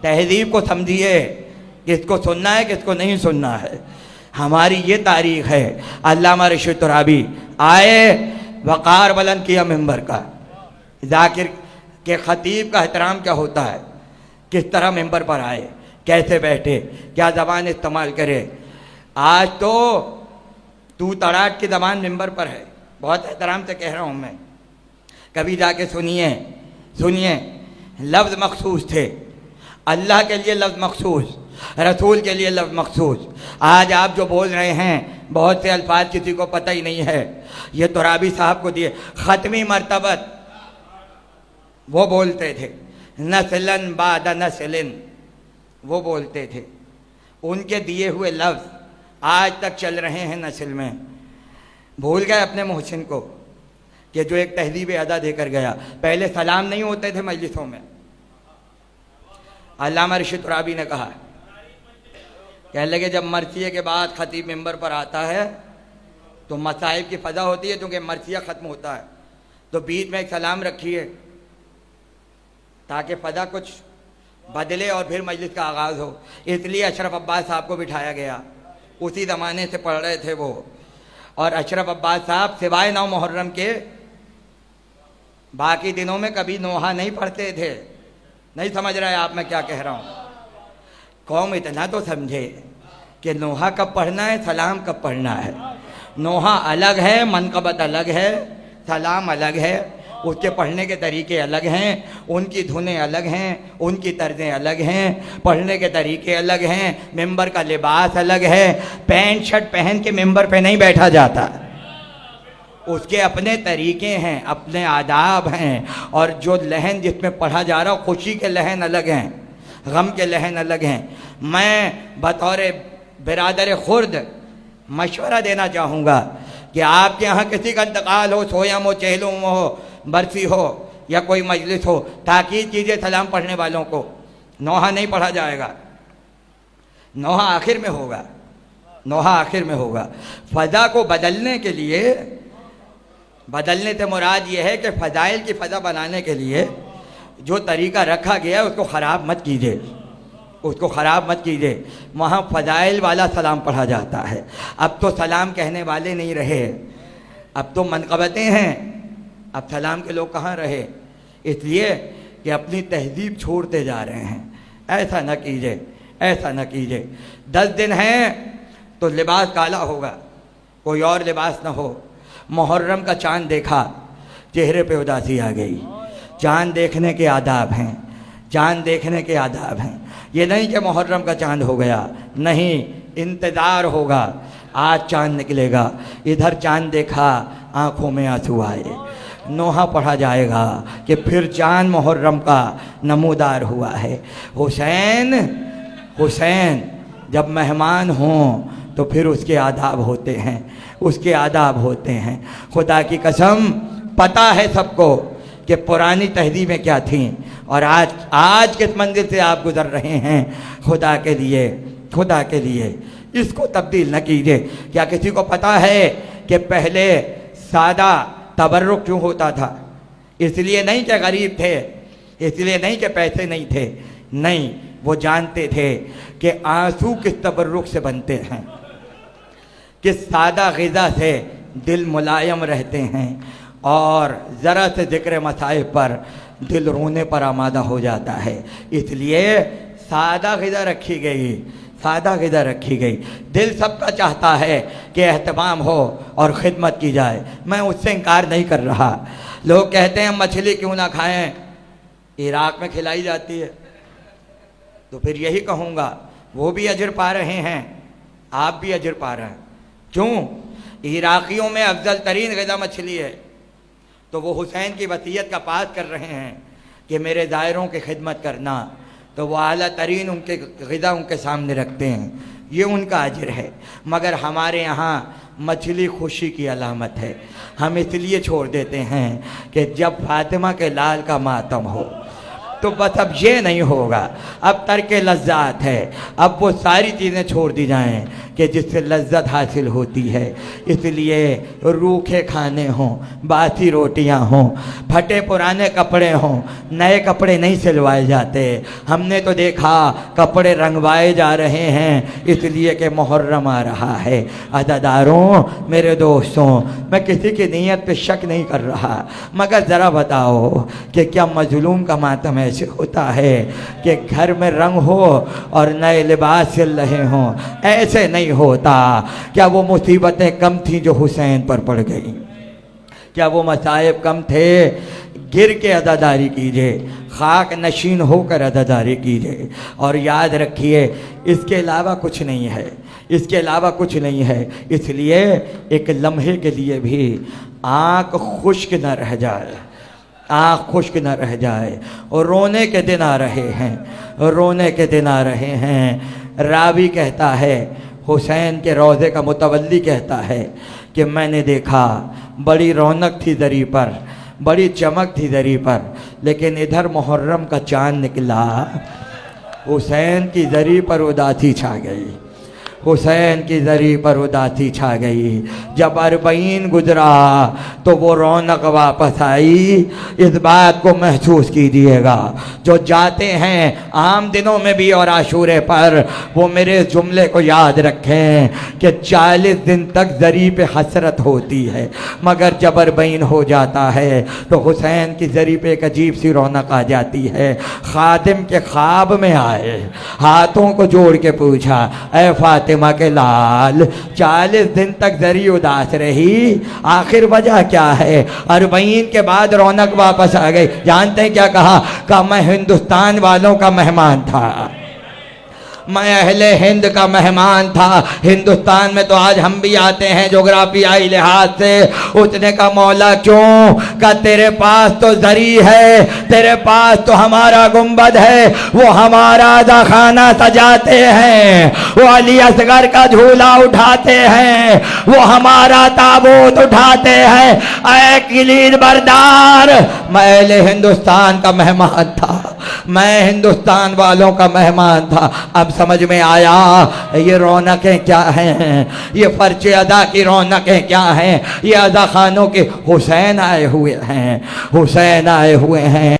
तहजीब को समझिए, किसको सुनना है किसको नहीं सुनना है। हमारी ये तारीख है। अल्लामा रशीद तुराबी आए, वक़ार बुलंद किया मिंबर का। जाकिर के ख़तीब का एहतराम क्या होता है, किस तरह मिंबर पर आए, कैसे बैठे, क्या ज़बान इस्तेमाल करे। आज तो तू तड़ाट की ज़बान मिंबर पर है। बहुत एहतराम से कह रहा हूँ मैं। कभी जाके सुनिए सुनिए, लफ्ज़ मखसूस थे। अल्लाह के लिए लफ्ज़ मखसूस, रसूल के लिए लफ्ज़ मखसूस। आज आप जो बोल रहे हैं, बहुत से अल्फाज किसी को पता ही नहीं है। ये तुराबी साहब को दिए ख़त्मी मर्तबत, वो बोलते थे नस्लन बाद नस्लिन, वो बोलते थे। उनके दिए हुए लफ्ज़ आज तक चल रहे हैं नस्ल में। भूल गए अपने मोहसिन को कि जो एक तहजीब अदा देकर गया। पहले सलाम नहीं होते थे मजलिसों में। अल्लामा रशीद तुराबी ने कहा, कह लगे जब मरसिये के बाद ख़तीब मिंबर पर आता है तो मसाइब की फ़ज़ा होती है, क्योंकि मरसिया ख़त्म होता है तो बीच में एक सलाम रखिए ताकि फ़ज़ा कुछ बदले और फिर मजलिस का आगाज़ हो। इसलिए अशरफ अब्बास साहब को बिठाया गया। उसी ज़माने से पढ़ रहे थे वो। और अशरफ अब्बास साहब सिवाय 9 मुहर्रम के बाकी दिनों में कभी नोहा नहीं पढ़ते थे। नहीं समझ रहे आप मैं क्या कह रहा हूँ। कौम इतना तो समझे कि नोहा कब पढ़ना है, सलाम कब पढ़ना है। नोहा अलग है, मनक़बत अलग है, सलाम अलग है, उसके पढ़ने के तरीके अलग हैं, उनकी धुनें अलग हैं, उनकी तर्जें अलग हैं, पढ़ने के तरीके अलग हैं, मिंबर का लिबास अलग है। पैंट शर्ट पहन के मिंबर पे नहीं बैठा जाता। उसके अपने तरीके हैं, अपने आदाब हैं। और जो लहन जिसमें पढ़ा जा रहा हो, खुशी के लहन अलग हैं, गम के लहन अलग हैं। मैं बतौर बिरादर खुर्द मशवरा देना चाहूँगा कि आपके यहाँ किसी का इंतकाल हो, सोयम हो, चहलुम हो, बरसी हो या कोई मजलिस हो, ताकि कीजिए सलाम पढ़ने वालों को। नोहा नहीं पढ़ा जाएगा, नोहा आखिर में होगा, नोहा आखिर में होगा। फ़ज़ा को बदलने के लिए, बदलने से मुराद ये है कि फ़ज़ाइल की फ़ज़ा बनाने के लिए जो तरीक़ा रखा गया है उसको ख़राब मत कीजिए, उसको ख़राब मत कीजिए। वहाँ फ़ज़ाइल वाला सलाम पढ़ा जाता है। अब तो सलाम कहने वाले नहीं रहे, अब तो मनक़बतें हैं। अब सलाम के लोग कहाँ रहे, इसलिए कि अपनी तहजीब छोड़ते जा रहे हैं। ऐसा न कीजिए, ऐसा न कीजिए। 10 दिन हैं तो लिबास काला होगा, कोई और लिबास न हो। मुहर्रम का चाँद देखा, चेहरे पे उदासी आ गई। चाँद देखने के आदाब हैं, चाँद देखने के आदाब हैं। ये नहीं कि मुहर्रम का चाँद हो गया, नहीं, इंतज़ार होगा। आज चाँद निकलेगा, इधर चाँद देखा, आँखों में आंसू आए। नोहा पढ़ा जाएगा कि फिर चाँद मुहर्रम का नमूदार हुआ है। हुसैन, हुसैन जब मेहमान हों तो फिर उसके आदाब होते हैं, उसके आदाब होते हैं। खुदा की कसम पता है सबको कि पुरानी तहजीबें क्या थीं और आज किस मंजिल से आप गुज़र रहे हैं। खुदा के लिए, खुदा के लिए इसको तब्दील न कीजिए। क्या किसी को पता है कि पहले सादा तबर्रुक क्यों होता था? इसलिए नहीं कि गरीब थे, इसलिए नहीं कि पैसे नहीं थे, नहीं, वो जानते थे कि आंसू किस तबर्रुक से बनते हैं, किस सादा ग़िज़ा से दिल मुलायम रहते हैं और ज़रा से ज़िक्र मसाइब पर दिल रोने पर आमादा हो जाता है। इसलिए सादा ग़िज़ा रखी गई, सादा ग़िज़ा रखी गई। दिल सबका चाहता है कि एहतमाम हो और ख़िदमत की जाए, मैं उससे इनकार नहीं कर रहा। लोग कहते हैं मछली क्यों ना खाएं, इराक़ में खिलाई जाती है, तो फिर यही कहूँगा वो भी अजर पा रहे हैं, आप भी अजर पा रहे हैं। क्यों? इराक़ियों में अफजल तरीन ग़िज़ा मछली है, तो वो हुसैन की वसीयत का पास कर रहे हैं कि मेरे ज़ायरों की खिदमत करना, तो वो आला तरीन उनके ग़िज़ा उनके सामने रखते हैं, ये उनका अजर है। मगर हमारे यहाँ मछली खुशी की अलामत है। हम इसलिए छोड़ देते हैं कि जब फातिमा के लाल का मातम हो, तो बस अब ये नहीं होगा, अब तर्क लज्जात है, अब वो सारी चीज़ें छोड़ दी जाएं कि जिससे लज्जत हासिल होती है। इसलिए रूखे खाने हों, बासी रोटियां हों, फटे पुराने कपड़े हों, नए कपड़े नहीं सिलवाए जाते। हमने तो देखा कपड़े रंगवाए जा रहे हैं इसलिए कि मुहर्रम आ रहा है। अज़ादारों, मेरे दोस्तों, मैं किसी की नीयत पे शक नहीं कर रहा, मगर ज़रा बताओ कि क्या मजलूम का मातम ऐसे होता है कि घर में रंग हो और नए लिबास सिल रहे हों? ऐसे नहीं होता। क्या वो मुसीबतें कम थी जो हुसैन पर पड़ गई? क्या वो मसाइब कम थे? गिर के अदादारी कीजिए, खाक नशीन होकर अदादारी कीजिए, और याद रखिए इसके अलावा कुछ नहीं है, इसके अलावा कुछ नहीं है। इसलिए एक लम्हे के लिए भी आँख खुश्क न रह जाए, आँख खुश्क न रह जाए। और रोने के दिन आ रहे हैं, रोने के दिन आ रहे हैं। रावी कहता है, हुसैन के रोज़े का मुतवल्ली कहता है कि मैंने देखा बड़ी रौनक थी दरी पर, बड़ी चमक थी दरी पर, लेकिन इधर मुहर्रम का चाँद निकला, हुसैन की दरी पर उदासी छा गई, हुसैन की दरी पर उदासी छा गई। जब अरबईन गुजरा तो वो रौनक वापस आई। इस बात को महसूस कीजिएगा, जो जाते हैं आम दिनों में भी और आशूरे पर, वो मेरे जुमले को याद रखें कि 40 दिन तक दरी पे हसरत होती है, मगर जब अरबईन हो जाता है तो हुसैन की दरी पे एक अजीब सी रौनक आ जाती है। खादिम के ख्वाब में आए, हाथों को जोड़ के पूछा, ऐ फातिमा के लाल, 40 दिन तक दरी उदास रही, आखिर वजह क्या है? अरबईन के बाद रौनक वापस आ गई। जानते हैं क्या कहा? मैं हिंदुस्तान वालों का मेहमान था, मैं अहले हिंद का मेहमान था। हिंदुस्तान में तो आज हम भी आते हैं जोग्राफियाई लिहाज से। उसने कहा मौला क्यों? का तेरे पास तो जरी है, तेरे पास तो हमारा गुंबद है, वो हमारा खाना सजाते हैं, वो अली असगर का झूला उठाते हैं, वो हमारा ताबूत उठाते हैं। ऐ किलीद बरदार, मैं अहले हिंदुस्तान का मेहमान था, मैं हिंदुस्तान वालों का मेहमान था। अब समझ में आया ये रौनकें क्या हैं, ये फर्चे अदा की रौनकें क्या हैं। ये अदा खानों के हुसैन आए हुए हैं, हुसैन आए हुए हैं।